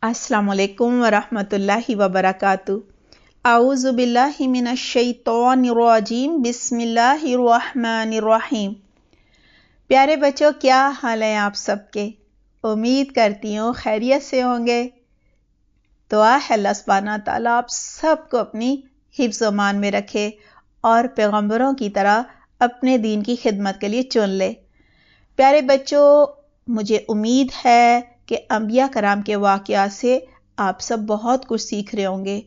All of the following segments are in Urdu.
السلام علیکم ورحمۃ اللہ وبرکاتہ۔ اعوذ باللہ من الشیطان الرجیم، بسم اللہ الرحمن الرحیم۔ پیارے بچوں، کیا حال ہے آپ سب کے؟ امید کرتی ہوں خیریت سے ہوں گے۔ دعا ہے اللہ سبحانہ تعالیٰ آپ سب کو اپنی حفظ و امان میں رکھے اور پیغمبروں کی طرح اپنے دین کی خدمت کے لیے چن لے۔ پیارے بچوں، مجھے امید ہے کہ انبیاء کرام کے واقعات سے آپ سب بہت کچھ سیکھ رہے ہوں گے۔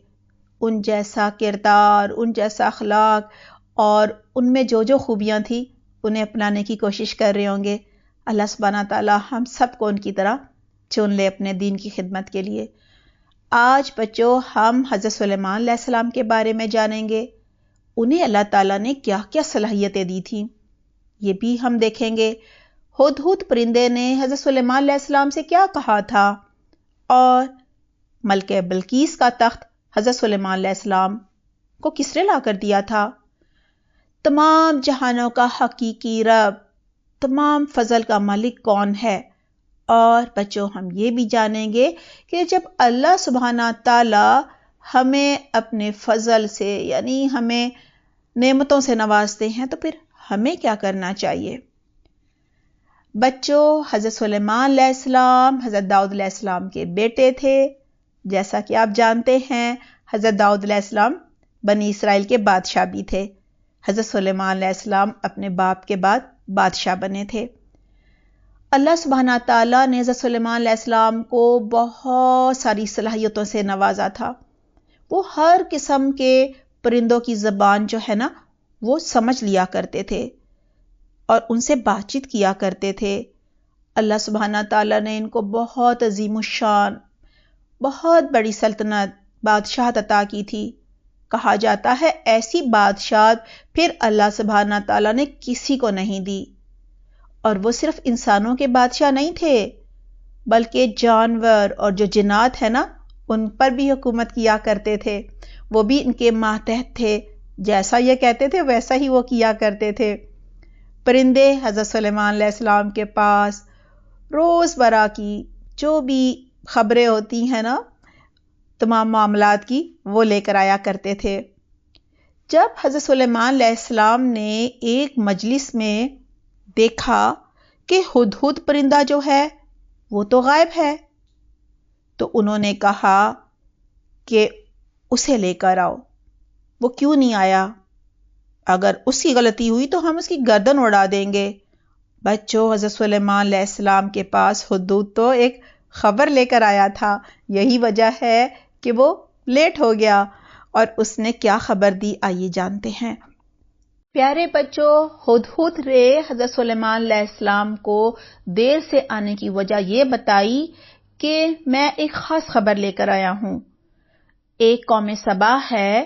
ان جیسا کردار، ان جیسا اخلاق اور ان میں جو جو خوبیاں تھیں انہیں اپنانے کی کوشش کر رہے ہوں گے۔ اللہ سبحانہ تعالیٰ ہم سب کو ان کی طرح چن لے اپنے دین کی خدمت کے لیے۔ آج بچوں ہم حضرت سلیمان علیہ السلام کے بارے میں جانیں گے۔ انہیں اللہ تعالیٰ نے کیا کیا صلاحیتیں دی تھیں یہ بھی ہم دیکھیں گے۔ ہدہد پرندے نے حضرت سلیمان علیہ السلام سے کیا کہا تھا، اور ملکہ بلقیس کا تخت حضرت سلیمان علیہ السلام کو کس نے لا کر دیا تھا۔ تمام جہانوں کا حقیقی رب، تمام فضل کا مالک کون ہے؟ اور بچوں ہم یہ بھی جانیں گے کہ جب اللہ سبحانہ تعالی ہمیں اپنے فضل سے یعنی ہمیں نعمتوں سے نوازتے ہیں تو پھر ہمیں کیا کرنا چاہیے۔ بچوں حضرت سلیمان علیہ السلام حضرت داؤد علیہ السلام کے بیٹے تھے۔ جیسا کہ آپ جانتے ہیں حضرت داؤد علیہ السلام بنی اسرائیل کے بادشاہ بھی تھے۔ حضرت سلیمان علیہ السلام اپنے باپ کے بعد بادشاہ بنے تھے۔ اللہ سبحانہ تعالیٰ نے حضرت سلیمان علیہ السلام کو بہت ساری صلاحیتوں سے نوازا تھا۔ وہ ہر قسم کے پرندوں کی زبان جو ہے نا وہ سمجھ لیا کرتے تھے اور ان سے بات چیت کیا کرتے تھے۔ اللہ سبحانہ تعالیٰ نے ان کو بہت عظیم الشان، بہت بڑی سلطنت، بادشاہت عطا کی تھی۔ کہا جاتا ہے ایسی بادشاہت پھر اللہ سبحانہ تعالیٰ نے کسی کو نہیں دی۔ اور وہ صرف انسانوں کے بادشاہ نہیں تھے بلکہ جانور اور جو جنات ہیں نا ان پر بھی حکومت کیا کرتے تھے۔ وہ بھی ان کے ماتحت تھے، جیسا یہ کہتے تھے ویسا ہی وہ کیا کرتے تھے۔ پرندے حضرت سلیمان علیہ السلام کے پاس روز برا کی جو بھی خبریں ہوتی ہیں نا تمام معاملات کی وہ لے کر آیا کرتے تھے۔ جب حضرت سلیمان علیہ السلام نے ایک مجلس میں دیکھا کہ ہدہد پرندہ جو ہے وہ تو غائب ہے تو انہوں نے کہا کہ اسے لے کر آؤ۔ وہ کیوں نہیں آیا؟ اگر اس کی غلطی ہوئی تو ہم اس کی گردن اڑا دیں گے۔ بچوں حضرت سلیمان علیہ السلام کے پاس ہدہد تو ایک خبر لے کر آیا تھا، یہی وجہ ہے کہ وہ لیٹ ہو گیا۔ اور اس نے کیا خبر دی آئیے جانتے ہیں۔ پیارے بچوں ہدہد نے حضرت سلیمان علیہ السلام کو دیر سے آنے کی وجہ یہ بتائی کہ میں ایک خاص خبر لے کر آیا ہوں۔ ایک قوم سبا ہے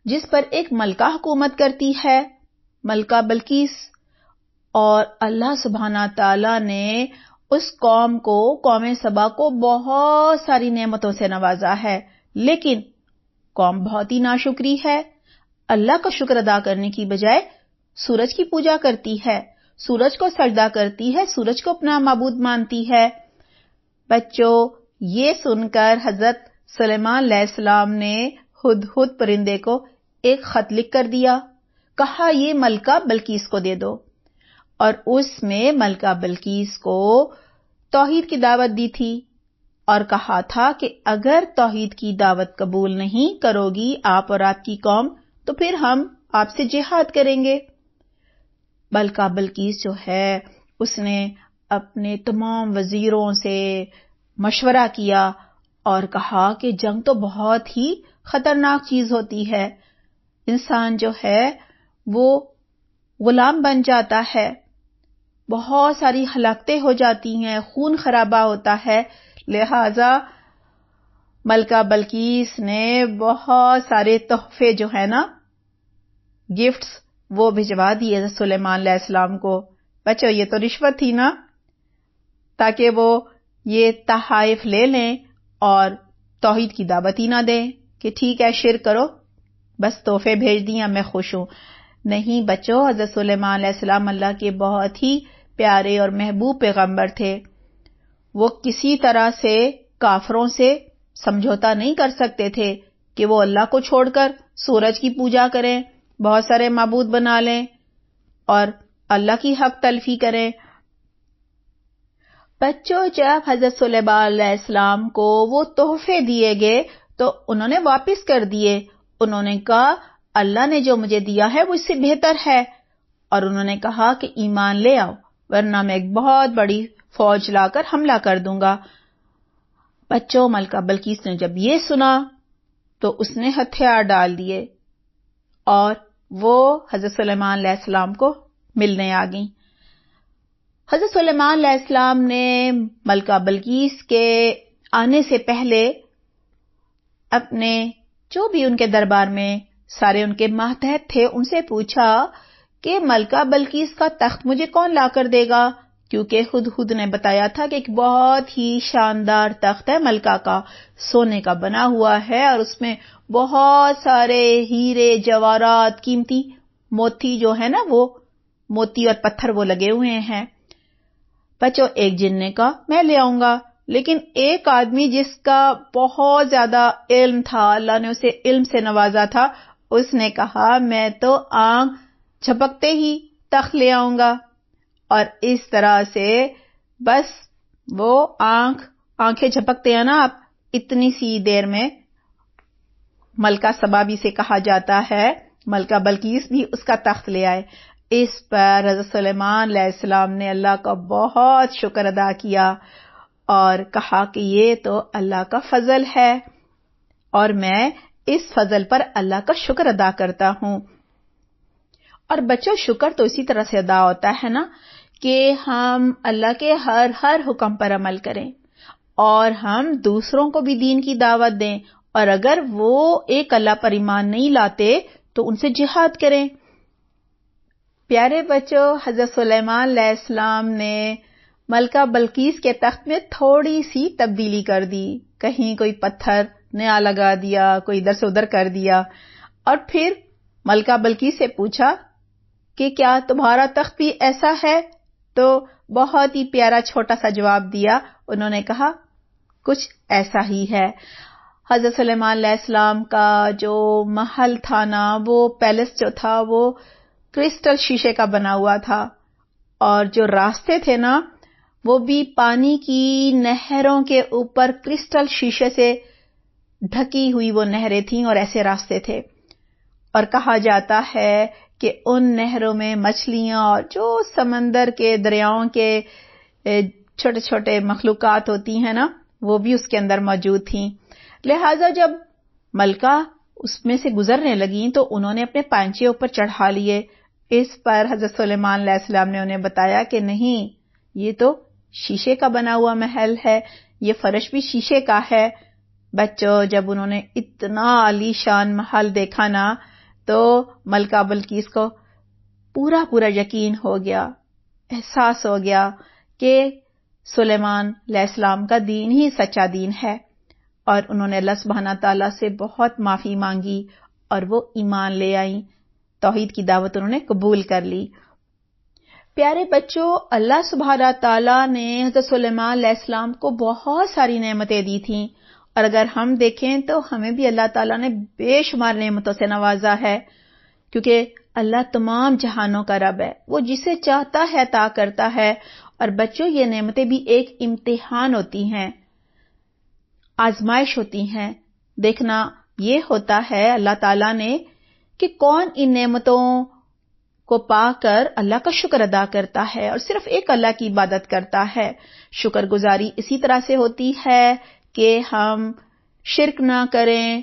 جس پر ایک ملکہ حکومت کرتی ہے، ملکہ بلقیس، اور اللہ سبحانہ تعالیٰ نے اس قوم سبا کو بہت ساری نعمتوں سے نوازا ہے، لیکن قوم بہت ہی ناشکری ہے۔ اللہ کا شکر ادا کرنے کی بجائے سورج کی پوجا کرتی ہے، سورج کو سجدہ کرتی ہے، سورج کو اپنا معبود مانتی ہے۔ بچوں یہ سن کر حضرت سلیمان علیہ السلام نے ہدہد پرندے کو ایک خط لکھ کر دیا، کہا یہ ملکہ بلقیس کو دے دو، اور اس میں ملکہ بلقیس کو توحید کی دعوت دی تھی اور کہا تھا کہ اگر توحید کی دعوت قبول نہیں کرو گی آپ اور آپ کی قوم تو پھر ہم آپ سے جہاد کریں گے۔ ملکہ بلقیس جو ہے اس نے اپنے تمام وزیروں سے مشورہ کیا اور کہا کہ جنگ تو بہت ہی خطرناک چیز ہوتی ہے، انسان جو ہے وہ غلام بن جاتا ہے، بہت ساری ہلاکتیں ہو جاتی ہیں، خون خرابہ ہوتا ہے، لہذا ملکہ بلقیس نے بہت سارے تحفے جو ہے نا گفٹس وہ بھجوا دیے حضرت سلیمان علیہ السلام کو۔ بچو یہ تو رشوت تھی نا، تاکہ وہ یہ تحائف لے لیں اور توحید کی دعوت ہی نہ دیں کہ ٹھیک ہے شرک کرو، بس تحفے بھیج دیا میں خوش ہوں۔ نہیں بچوں، حضرت سلیمان علیہ السلام اللہ کے بہت ہی پیارے اور محبوب پیغمبر تھے۔ وہ کسی طرح سے کافروں سے سمجھوتا نہیں کر سکتے تھے کہ وہ اللہ کو چھوڑ کر سورج کی پوجا کریں، بہت سارے معبود بنا لیں اور اللہ کی حق تلفی کریں۔ بچوں، جب حضرت سلیمان علیہ السلام کو وہ تحفے دیے گئے تو انہوں نے واپس کر دیے۔ انہوں نے کہا اللہ نے جو مجھے دیا ہے وہ اس سے بہتر ہے، اور انہوں نے کہا کہ ایمان لے آؤ ورنہ میں ایک بہت بڑی فوج لا کر حملہ کر دوں گا۔ بچوں، ملکہ بلقیس نے جب یہ سنا تو اس نے ہتھیار ڈال دیے اور وہ حضرت سلیمان علیہ السلام کو ملنے آ گئیں۔ حضرت سلیمان علیہ السلام نے ملکہ بلقیس کے آنے سے پہلے اپنے جو بھی ان کے دربار میں سارے ان کے ماتحت تھے ان سے پوچھا کہ ملکہ بلقیس کا تخت مجھے کون لا کر دے گا، کیونکہ خود نے بتایا تھا کہ ایک بہت ہی شاندار تخت ہے ملکہ کا، سونے کا بنا ہوا ہے اور اس میں بہت سارے ہیرے جواہرات قیمتی موتی جو ہے نا وہ موتی اور پتھر وہ لگے ہوئے ہیں۔ بچوں، ایک جن نے کہا میں لے آؤں گا، لیکن ایک آدمی جس کا بہت زیادہ علم تھا، اللہ نے اسے علم سے نوازا تھا، اس نے کہا میں تو آنکھ جھپکتے ہی تخت لے آؤں گا۔ اور اس طرح سے بس وہ آنکھیں جھپکتے ہیں نا آپ، اتنی سی دیر میں ملکہ سبا بھی سے کہا جاتا ہے ملکہ بلقیس بھی اس کا تخت لے آئے۔ اس پر حضرت سلیمان علیہ السلام نے اللہ کا بہت شکر ادا کیا اور کہا کہ یہ تو اللہ کا فضل ہے اور میں اس فضل پر اللہ کا شکر ادا کرتا ہوں۔ اور بچوں، شکر تو اسی طرح سے ادا ہوتا ہے نا کہ ہم اللہ کے ہر حکم پر عمل کریں اور ہم دوسروں کو بھی دین کی دعوت دیں، اور اگر وہ ایک اللہ پر ایمان نہیں لاتے تو ان سے جہاد کریں۔ پیارے بچوں، حضرت سلیمان علیہ السلام نے ملکہ بلقیس کے تخت میں تھوڑی سی تبدیلی کر دی، کہیں کوئی پتھر نیا لگا دیا، کوئی ادھر سے ادھر کر دیا، اور پھر ملکہ بلقیس سے پوچھا کہ کیا تمہارا تخت بھی ایسا ہے؟ تو بہت ہی پیارا چھوٹا سا جواب دیا، انہوں نے کہا کچھ ایسا ہی ہے۔ حضرت سلیمان علیہ السلام کا جو محل تھا نا، وہ پیلس جو تھا وہ کرسٹل شیشے کا بنا ہوا تھا، اور جو راستے تھے نا وہ بھی پانی کی نہروں کے اوپر کرسٹل شیشے سے ڈھکی ہوئی وہ نہریں تھیں اور ایسے راستے تھے، اور کہا جاتا ہے کہ ان نہروں میں مچھلیاں اور جو سمندر کے دریاؤں کے چھوٹے چھوٹے مخلوقات ہوتی ہیں نا وہ بھی اس کے اندر موجود تھیں۔ لہٰذا جب ملکہ اس میں سے گزرنے لگیں تو انہوں نے اپنے پائنچے اوپر چڑھا لیے۔ اس پر حضرت سلیمان علیہ السلام نے انہیں بتایا کہ نہیں، یہ تو شیشے کا بنا ہوا محل ہے، یہ فرش بھی شیشے کا ہے۔ بچوں، جب انہوں نے اتنا عالی شان محل دیکھا نا تو ملکہ بلقیس کو پورا یقین ہو گیا، احساس ہو گیا کہ سلیمان علیہ السلام کا دین ہی سچا دین ہے، اور انہوں نے اللہ سبحانہ تعالیٰ سے بہت معافی مانگی اور وہ ایمان لے آئیں، توحید کی دعوت انہوں نے قبول کر لی۔ پیارے بچوں، اللہ سبحانہ تعالیٰ نے حضرت سلیمان علیہ السلام کو بہت ساری نعمتیں دی تھیں، اور اگر ہم دیکھیں تو ہمیں بھی اللہ تعالیٰ نے بے شمار نعمتوں سے نوازا ہے، کیونکہ اللہ تمام جہانوں کا رب ہے، وہ جسے چاہتا ہے عطا کرتا ہے۔ اور بچوں، یہ نعمتیں بھی ایک امتحان ہوتی ہیں، آزمائش ہوتی ہیں، دیکھنا یہ ہوتا ہے اللہ تعالیٰ نے کہ کون ان نعمتوں کو پا کر اللہ کا شکر ادا کرتا ہے اور صرف ایک اللہ کی عبادت کرتا ہے۔ شکر گزاری اسی طرح سے ہوتی ہے کہ ہم شرک نہ کریں،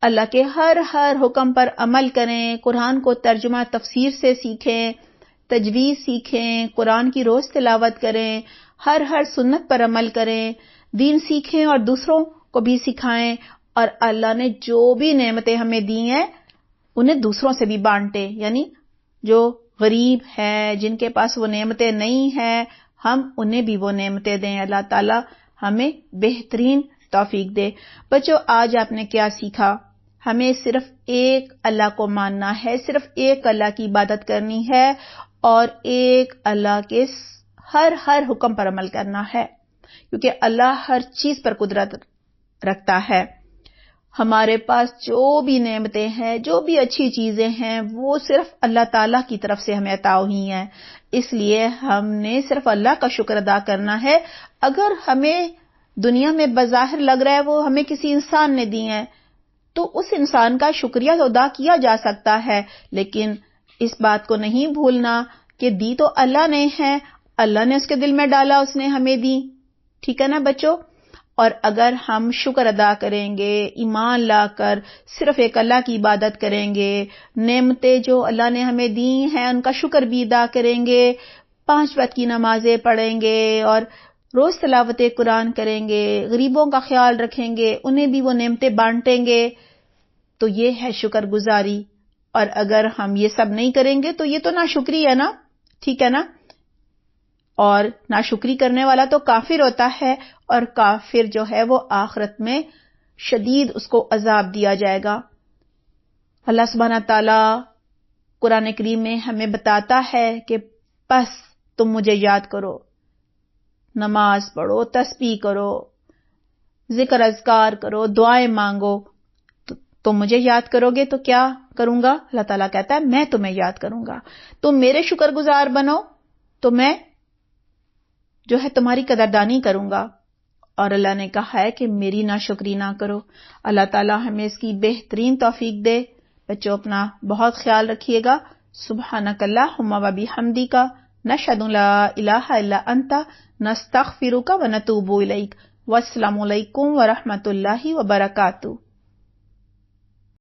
اللہ کے ہر حکم پر عمل کریں، قرآن کو ترجمہ تفسیر سے سیکھیں، تجوید سیکھیں، قرآن کی روز تلاوت کریں، ہر سنت پر عمل کریں، دین سیکھیں اور دوسروں کو بھی سکھائیں، اور اللہ نے جو بھی نعمتیں ہمیں دی ہیں انہیں دوسروں سے بھی بانٹیں، یعنی جو غریب ہیں، جن کے پاس وہ نعمتیں نہیں ہیں، ہم انہیں بھی وہ نعمتیں دیں۔ اللہ تعالیٰ ہمیں بہترین توفیق دے۔ بچوں، آج آپ نے کیا سیکھا؟ ہمیں صرف ایک اللہ کو ماننا ہے، صرف ایک اللہ کی عبادت کرنی ہے اور ایک اللہ کے ہر حکم پر عمل کرنا ہے۔ کیونکہ اللہ ہر چیز پر قدرت رکھتا ہے. ہمارے پاس جو بھی نعمتیں ہیں، جو بھی اچھی چیزیں ہیں، وہ صرف اللہ تعالیٰ کی طرف سے ہمیں عطا ہوئی ہیں. اس لیے ہم نے صرف اللہ کا شکر ادا کرنا ہے. اگر ہمیں دنیا میں بظاہر لگ رہا ہے وہ ہمیں کسی انسان نے دی ہیں، تو اس انسان کا شکریہ ادا کیا جا سکتا ہے، لیکن اس بات کو نہیں بھولنا کہ دی تو اللہ نے ہے، اللہ نے اس کے دل میں ڈالا، اس نے ہمیں دی. ٹھیک ہے نا بچوں؟ اور اگر ہم شکر ادا کریں گے، ایمان لا کر صرف ایک اللہ کی عبادت کریں گے، نعمتیں جو اللہ نے ہمیں دی ہیں ان کا شکر بھی ادا کریں گے، 5 وقت کی نمازیں پڑھیں گے اور روز تلاوت قرآن کریں گے، غریبوں کا خیال رکھیں گے، انہیں بھی وہ نعمتیں بانٹیں گے، تو یہ ہے شکر گزاری. اور اگر ہم یہ سب نہیں کریں گے تو یہ تو ناشکری ہے نا. ٹھیک ہے نا؟ اور ناشکری کرنے والا تو کافر ہوتا ہے، اور کافر جو ہے وہ آخرت میں شدید اس کو عذاب دیا جائے گا. اللہ سبحانہ تعالیٰ قرآن کریم میں ہمیں بتاتا ہے کہ بس تم مجھے یاد کرو، نماز پڑھو، تسبیح کرو، ذکر اذکار کرو، دعائیں مانگو. تم مجھے یاد کرو گے تو کیا کروں گا؟ اللہ تعالیٰ کہتا ہے میں تمہیں یاد کروں گا. تم میرے شکر گزار بنو تو میں جو ہے تمہاری قدردانی کروں گا. اور اللہ نے کہا ہے کہ میری ناشکری نہ کرو. اللہ تعالیٰ ہمیں اس کی بہترین توفیق دے. بچوں اپنا بہت خیال رکھیے گا. سبحانک اللہم و بحمدک، نشہد لا الہ الا انت، نستغفرک و نتوب الیک. والسلام علیکم ورحمۃ اللہ وبرکاتہ.